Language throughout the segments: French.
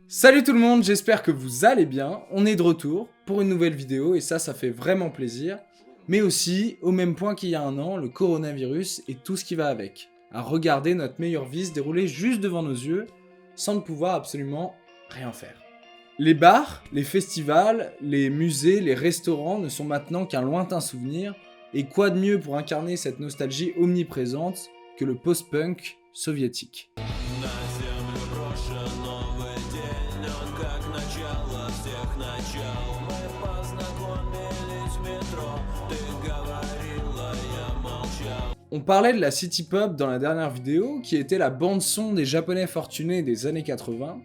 Salut tout le monde, j'espère que vous allez bien. On est de retour pour une nouvelle vidéo et ça fait vraiment plaisir. Mais aussi, au même point qu'il y a un an, le coronavirus et tout ce qui va avec. À regarder notre meilleure vie se dérouler juste devant nos yeux, sans ne pouvoir absolument rien faire. Les bars, les festivals, les musées, les restaurants ne sont maintenant qu'un lointain souvenir, et quoi de mieux pour incarner cette nostalgie omniprésente que le post-punk soviétique. On parlait de la city pop dans la dernière vidéo, qui était la bande-son des japonais fortunés des années 80.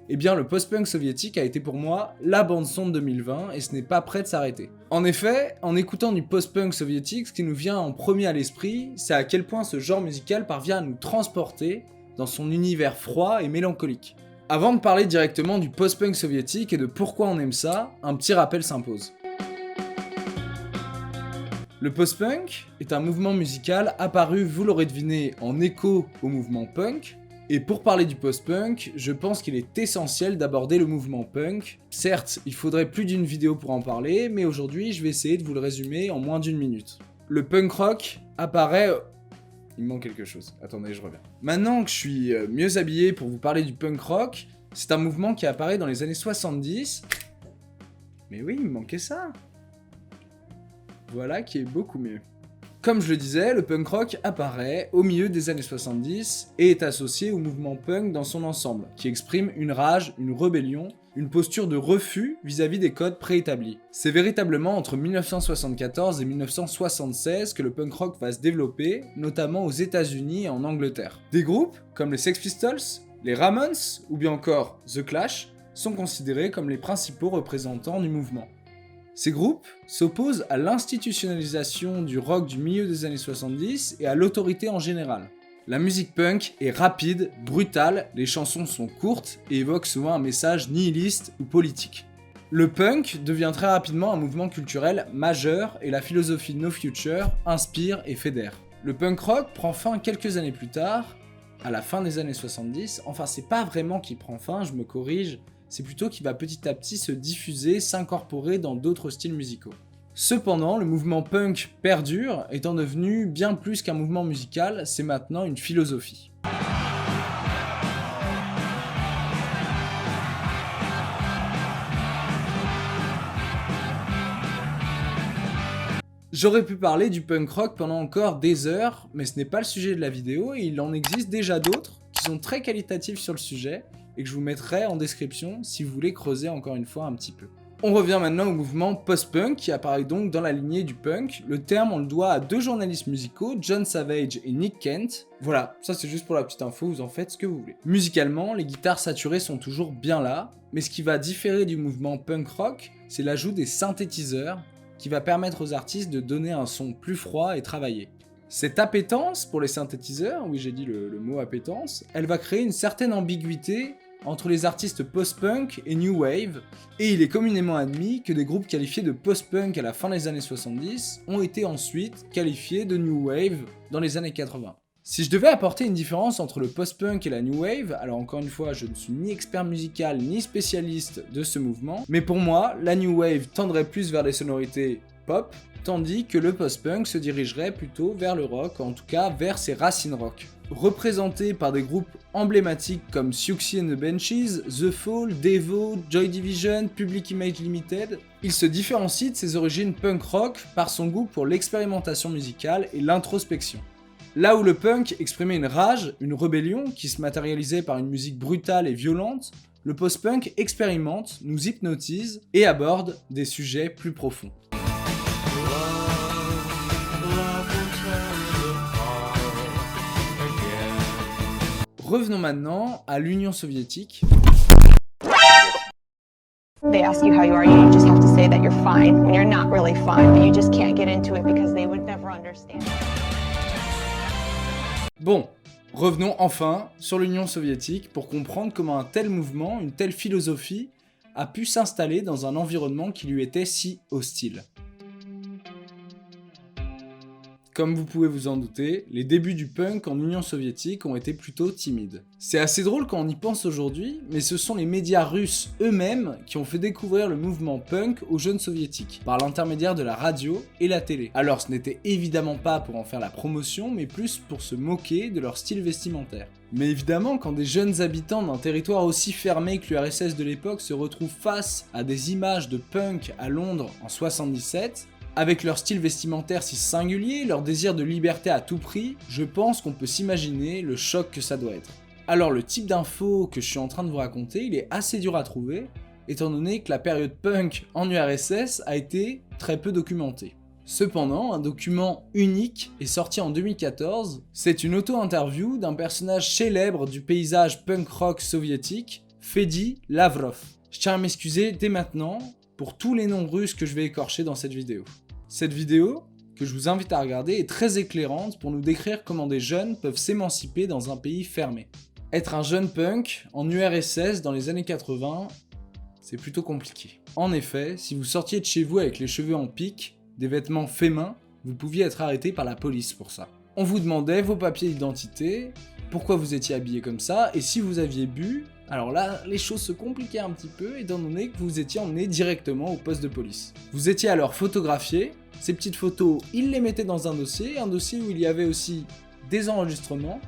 Eh bien, le post-punk soviétique a été pour moi la bande-son de 2020, et ce n'est pas prêt de s'arrêter. En effet, en écoutant du post-punk soviétique, ce qui nous vient en premier à l'esprit, c'est à quel point ce genre musical parvient à nous transporter dans son univers froid et mélancolique. Avant de parler directement du post-punk soviétique et de pourquoi on aime ça, un petit rappel s'impose. Le post-punk est un mouvement musical apparu, vous l'aurez deviné, en écho au mouvement punk. Et pour parler du post-punk, je pense qu'il est essentiel d'aborder le mouvement punk. Certes, il faudrait plus d'une vidéo pour en parler, mais aujourd'hui je vais essayer de vous le résumer en moins d'une minute. Le punk rock apparaît... Il me manque quelque chose, attendez, je reviens. Maintenant que je suis mieux habillé pour vous parler du punk rock, c'est un mouvement qui apparaît dans les années 70. Mais oui, il me manquait ça. Voilà qui est beaucoup mieux. Comme je le disais, le punk rock apparaît au milieu des années 70 et est associé au mouvement punk dans son ensemble, qui exprime une rage, une rébellion, une posture de refus vis-à-vis des codes préétablis. C'est véritablement entre 1974 et 1976 que le punk rock va se développer, notamment aux États-Unis et en Angleterre. Des groupes comme les Sex Pistols, les Ramones ou bien encore The Clash sont considérés comme les principaux représentants du mouvement. Ces groupes s'opposent à l'institutionnalisation du rock du milieu des années 70 et à l'autorité en général. La musique punk est rapide, brutale, les chansons sont courtes et évoquent souvent un message nihiliste ou politique. Le punk devient très rapidement un mouvement culturel majeur et la philosophie No Future inspire et fédère. Le punk rock prend fin quelques années plus tard, à la fin des années 70, enfin c'est pas vraiment qu'il prend fin, je me corrige, c'est plutôt qu'il va petit à petit se diffuser, s'incorporer dans d'autres styles musicaux. Cependant, le mouvement punk perdure, étant devenu bien plus qu'un mouvement musical, c'est maintenant une philosophie. J'aurais pu parler du punk rock pendant encore des heures, mais ce n'est pas le sujet de la vidéo et il en existe déjà d'autres qui sont très qualitatifs sur le sujet et que je vous mettrai en description si vous voulez creuser encore une fois un petit peu. On revient maintenant au mouvement post-punk qui apparaît donc dans la lignée du punk. Le terme on le doit à deux journalistes musicaux, John Savage et Nick Kent. Voilà, ça c'est juste pour la petite info, vous en faites ce que vous voulez. Musicalement, les guitares saturées sont toujours bien là, mais ce qui va différer du mouvement punk rock, c'est l'ajout des synthétiseurs qui va permettre aux artistes de donner un son plus froid et travaillé. Cette appétence pour les synthétiseurs, oui j'ai dit le mot appétence, elle va créer une certaine ambiguïté entre les artistes post-punk et new wave, et il est communément admis que des groupes qualifiés de post-punk à la fin des années 70 ont été ensuite qualifiés de new wave dans les années 80. Si je devais apporter une différence entre le post-punk et la new wave, alors encore une fois je ne suis ni expert musical ni spécialiste de ce mouvement, mais pour moi la new wave tendrait plus vers les sonorités pop, tandis que le post-punk se dirigerait plutôt vers le rock, en tout cas vers ses racines rock. Représenté par des groupes emblématiques comme Siouxsie and the Banshees, The Fall, Devo, Joy Division, Public Image Limited, il se différencie de ses origines punk rock par son goût pour l'expérimentation musicale et l'introspection. Là où le punk exprimait une rage, une rébellion qui se matérialisait par une musique brutale et violente, le post-punk expérimente, nous hypnotise et aborde des sujets plus profonds. Revenons maintenant à l'Union soviétique. They ask you how you are, you just have to say that you're fine when you're not really fine, but you just can't get into it because they would never understand. Bon, revenons enfin sur l'Union soviétique pour comprendre comment un tel mouvement, une telle philosophie, a pu s'installer dans un environnement qui lui était si hostile. Comme vous pouvez vous en douter, les débuts du punk en Union soviétique ont été plutôt timides. C'est assez drôle quand on y pense aujourd'hui, mais ce sont les médias russes eux-mêmes qui ont fait découvrir le mouvement punk aux jeunes soviétiques, par l'intermédiaire de la radio et la télé. Alors ce n'était évidemment pas pour en faire la promotion, mais plus pour se moquer de leur style vestimentaire. Mais évidemment, quand des jeunes habitants d'un territoire aussi fermé que l'URSS de l'époque se retrouvent face à des images de punk à Londres en 77, avec leur style vestimentaire si singulier, leur désir de liberté à tout prix, je pense qu'on peut s'imaginer le choc que ça doit être. Alors le type d'info que je suis en train de vous raconter, il est assez dur à trouver, étant donné que la période punk en URSS a été très peu documentée. Cependant, un document unique est sorti en 2014, c'est une auto-interview d'un personnage célèbre du paysage punk rock soviétique, Fedi Lavrov. Je tiens à m'excuser dès maintenant pour tous les noms russes que je vais écorcher dans cette vidéo. Cette vidéo, que je vous invite à regarder, est très éclairante pour nous décrire comment des jeunes peuvent s'émanciper dans un pays fermé. Être un jeune punk en URSS dans les années 80, c'est plutôt compliqué. En effet, si vous sortiez de chez vous avec les cheveux en pique, des vêtements faits main, vous pouviez être arrêté par la police pour ça. On vous demandait vos papiers d'identité, pourquoi vous étiez habillé comme ça, et si vous aviez bu. Alors là, les choses se compliquaient un petit peu étant donné que vous étiez emmené directement au poste de police. Vous étiez alors photographié, ces petites photos, ils les mettaient dans un dossier où il y avait aussi des enregistrements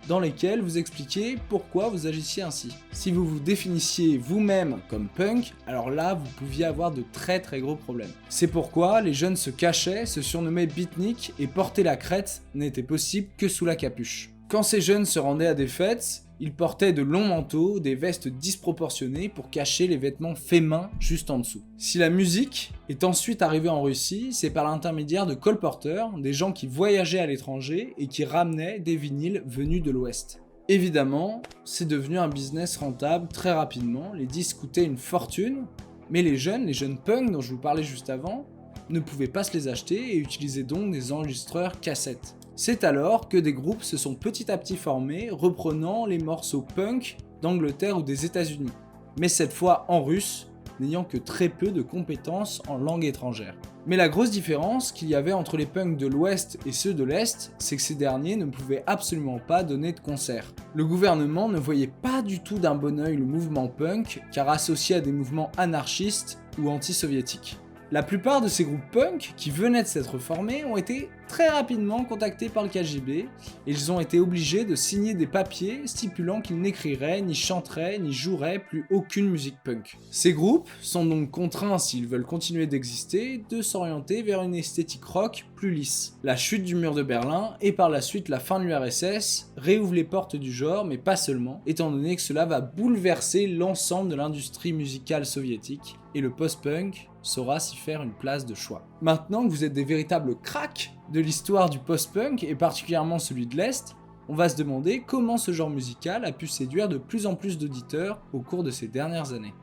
dans lesquels vous expliquiez pourquoi vous agissiez ainsi. Si vous vous définissiez vous-même comme punk, alors là, vous pouviez avoir de très gros problèmes. C'est pourquoi les jeunes se cachaient, se surnommaient beatniks et porter la crête n'était possible que sous la capuche. Quand ces jeunes se rendaient à des fêtes, ils portaient de longs manteaux, des vestes disproportionnées pour cacher les vêtements faits main juste en dessous. Si la musique est ensuite arrivée en Russie, c'est par l'intermédiaire de colporteurs, des gens qui voyageaient à l'étranger et qui ramenaient des vinyles venus de l'Ouest. Évidemment, c'est devenu un business rentable très rapidement, les disques coûtaient une fortune, mais les jeunes punks dont je vous parlais juste avant, ne pouvaient pas se les acheter et utilisaient donc des enregistreurs cassettes. C'est alors que des groupes se sont petit à petit formés, reprenant les morceaux punk d'Angleterre ou des États-Unis, mais cette fois en russe, n'ayant que très peu de compétences en langue étrangère. Mais la grosse différence qu'il y avait entre les punks de l'Ouest et ceux de l'Est, c'est que ces derniers ne pouvaient absolument pas donner de concerts. Le gouvernement ne voyait pas du tout d'un bon œil le mouvement punk, car associé à des mouvements anarchistes ou anti-soviétiques. La plupart de ces groupes punk qui venaient de s'être formés ont été très rapidement contactés par le KGB et ils ont été obligés de signer des papiers stipulant qu'ils n'écriraient, ni chanteraient, ni joueraient plus aucune musique punk. Ces groupes sont donc contraints, s'ils veulent continuer d'exister, de s'orienter vers une esthétique rock plus lisse. La chute du mur de Berlin et par la suite la fin de l'URSS réouvrent les portes du genre, mais pas seulement, étant donné que cela va bouleverser l'ensemble de l'industrie musicale soviétique et le post-punk saura s'y faire une place de choix. Maintenant que vous êtes des véritables cracks de l'histoire du post-punk et particulièrement celui de l'Est, on va se demander comment ce genre musical a pu séduire de plus en plus d'auditeurs au cours de ces dernières années.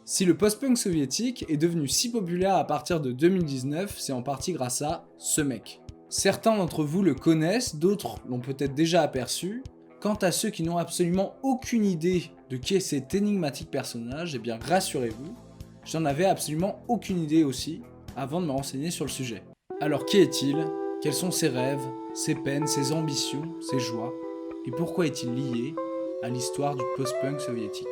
Si le post-punk soviétique est devenu si populaire à partir de 2019, c'est en partie grâce à ce mec. Certains d'entre vous le connaissent, d'autres l'ont peut-être déjà aperçu. Quant à ceux qui n'ont absolument aucune idée de qui est cet énigmatique personnage, eh bien rassurez-vous, j'en avais absolument aucune idée aussi avant de me renseigner sur le sujet. Alors qui est-il? Quels sont ses rêves, ses peines, ses ambitions, ses joies? Et pourquoi est-il lié à l'histoire du post-punk soviétique?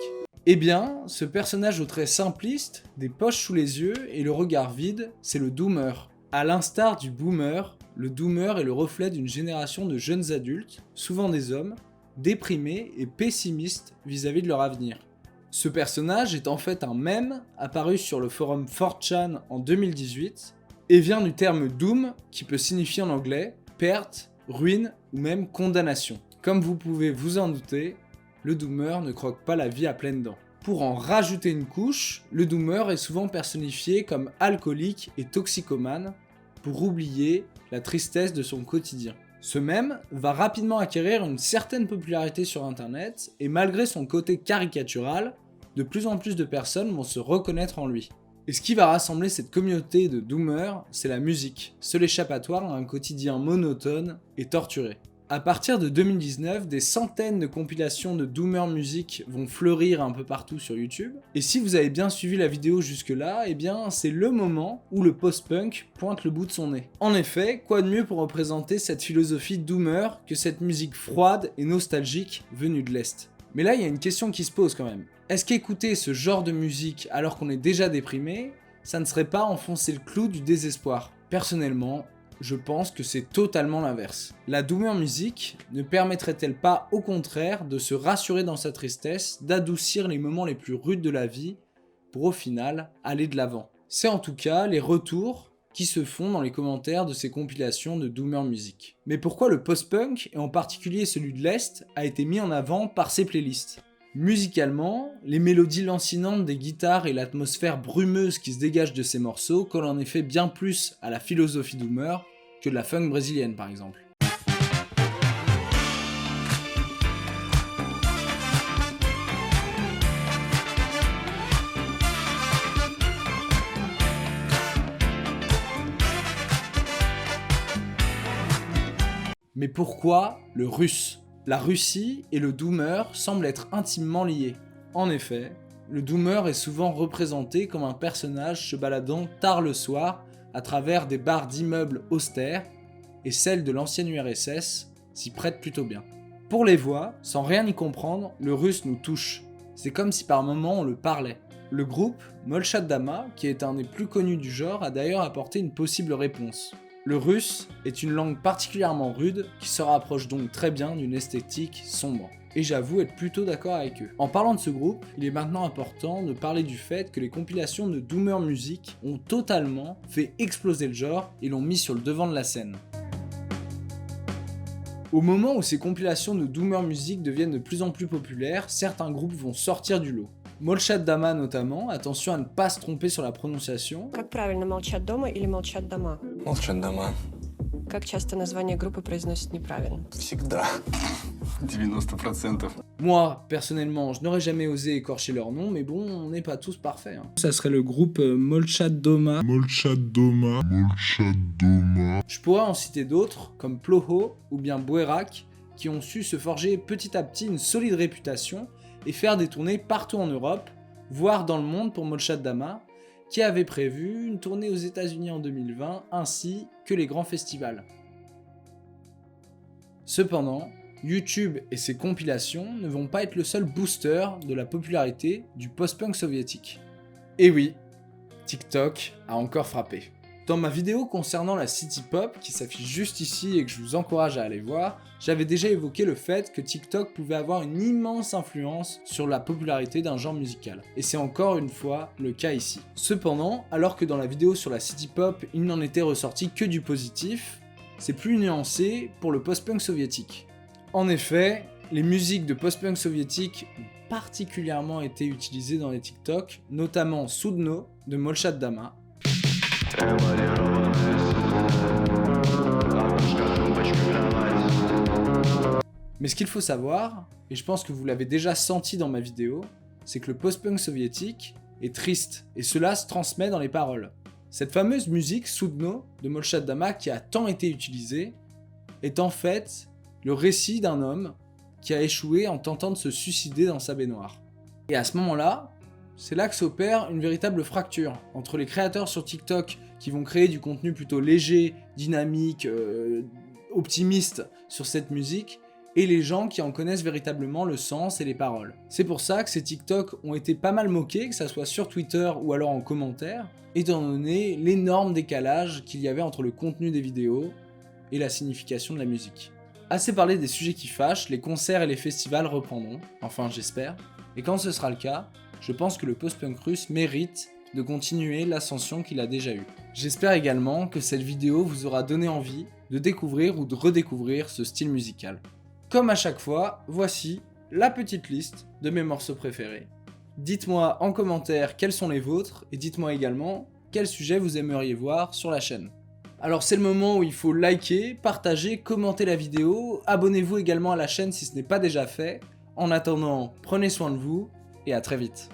Eh bien, ce personnage aux traits simplistes, des poches sous les yeux et le regard vide, c'est le doomer. À l'instar du boomer, le doomer est le reflet d'une génération de jeunes adultes, souvent des hommes, déprimés et pessimistes vis-à-vis de leur avenir. Ce personnage est en fait un mème apparu sur le forum 4chan en 2018 et vient du terme doom qui peut signifier en anglais perte, ruine ou même condamnation. Comme vous pouvez vous en douter, le doomer ne croque pas la vie à pleines dents. Pour en rajouter une couche, le doomer est souvent personnifié comme alcoolique et toxicomane pour oublier la tristesse de son quotidien. Ce mème va rapidement acquérir une certaine popularité sur internet et malgré son côté caricatural, de plus en plus de personnes vont se reconnaître en lui. Et ce qui va rassembler cette communauté de doomers, c'est la musique, seul échappatoire à un quotidien monotone et torturé. À partir de 2019, des centaines de compilations de Doomer Music vont fleurir un peu partout sur YouTube. Et si vous avez bien suivi la vidéo jusque-là, eh bien c'est le moment où le post-punk pointe le bout de son nez. En effet, quoi de mieux pour représenter cette philosophie Doomer que cette musique froide et nostalgique venue de l'Est. Mais là, il y a une question qui se pose quand même. Est-ce qu'écouter ce genre de musique alors qu'on est déjà déprimé, ça ne serait pas enfoncer le clou du désespoir? Personnellement, je pense que c'est totalement l'inverse. La Doomer Music ne permettrait-elle pas au contraire de se rassurer dans sa tristesse, d'adoucir les moments les plus rudes de la vie, pour au final aller de l'avant? C'est en tout cas les retours qui se font dans les commentaires de ces compilations de Doomer Music. Mais pourquoi le post-punk, et en particulier celui de l'Est, a été mis en avant par ces playlists? Musicalement, les mélodies lancinantes des guitares et l'atmosphère brumeuse qui se dégage de ces morceaux collent en effet bien plus à la philosophie Doomer que de la funk brésilienne par exemple. Mais pourquoi le russe? La Russie et le Doomer semblent être intimement liés. En effet, le Doomer est souvent représenté comme un personnage se baladant tard le soir à travers des bars d'immeubles austères, et celle de l'ancienne URSS s'y prête plutôt bien. Pour les voix, sans rien y comprendre, le russe nous touche. C'est comme si par moments on le parlait. Le groupe Molchat Dama, qui est un des plus connus du genre, a d'ailleurs apporté une possible réponse. Le russe est une langue particulièrement rude qui se rapproche donc très bien d'une esthétique sombre. Et j'avoue être plutôt d'accord avec eux. En parlant de ce groupe, il est maintenant important de parler du fait que les compilations de Doomer Music ont totalement fait exploser le genre et l'ont mis sur le devant de la scène. Au moment où ces compilations de Doomer Music deviennent de plus en plus populaires, certains groupes vont sortir du lot. Molchat Dama notamment, attention à ne pas se tromper sur la prononciation. Как правильно, молчат дома или молчат дома? Молчат дома. Как часто название группы произносят неправильно? Всегда. 90%. Moi, personnellement, je n'aurais jamais osé écorcher leur nom, mais bon, on n'est pas tous parfaits. Ça serait le groupe Molchat Doma. Je pourrais en citer d'autres, comme Ploho ou bien Bouerak, qui ont su se forger petit à petit une solide réputation et faire des tournées partout en Europe, voire dans le monde pour Molchat Dama, qui avait prévu une tournée aux États-Unis en 2020, ainsi que les grands festivals. Cependant, YouTube et ses compilations ne vont pas être le seul booster de la popularité du post-punk soviétique. Et oui, TikTok a encore frappé. Dans ma vidéo concernant la city pop, qui s'affiche juste ici et que je vous encourage à aller voir, j'avais déjà évoqué le fait que TikTok pouvait avoir une immense influence sur la popularité d'un genre musical. Et c'est encore une fois le cas ici. Cependant, alors que dans la vidéo sur la city pop, il n'en était ressorti que du positif, c'est plus nuancé pour le post-punk soviétique. En effet, les musiques de post-punk soviétique ont particulièrement été utilisées dans les TikTok, notamment Sudno de Molchat Dama. Mais ce qu'il faut savoir, et je pense que vous l'avez déjà senti dans ma vidéo, c'est que le post-punk soviétique est triste, et cela se transmet dans les paroles. Cette fameuse musique Sudno de Molchat Dama qui a tant été utilisée, est en fait le récit d'un homme qui a échoué en tentant de se suicider dans sa baignoire. Et à ce moment-là, c'est là que s'opère une véritable fracture entre les créateurs sur TikTok qui vont créer du contenu plutôt léger, dynamique, optimiste sur cette musique, et les gens qui en connaissent véritablement le sens et les paroles. C'est pour ça que ces TikTok ont été pas mal moqués, que ça soit sur Twitter ou alors en commentaire, étant donné l'énorme décalage qu'il y avait entre le contenu des vidéos et la signification de la musique. Assez parlé des sujets qui fâchent, les concerts et les festivals reprendront, enfin j'espère, et quand ce sera le cas, je pense que le post-punk russe mérite de continuer l'ascension qu'il a déjà eue. J'espère également que cette vidéo vous aura donné envie de découvrir ou de redécouvrir ce style musical. Comme à chaque fois, voici la petite liste de mes morceaux préférés. Dites-moi en commentaire quels sont les vôtres et dites-moi également quel sujet vous aimeriez voir sur la chaîne. Alors c'est le moment où il faut liker, partager, commenter la vidéo, abonnez-vous également à la chaîne si ce n'est pas déjà fait. En attendant, prenez soin de vous et à très vite.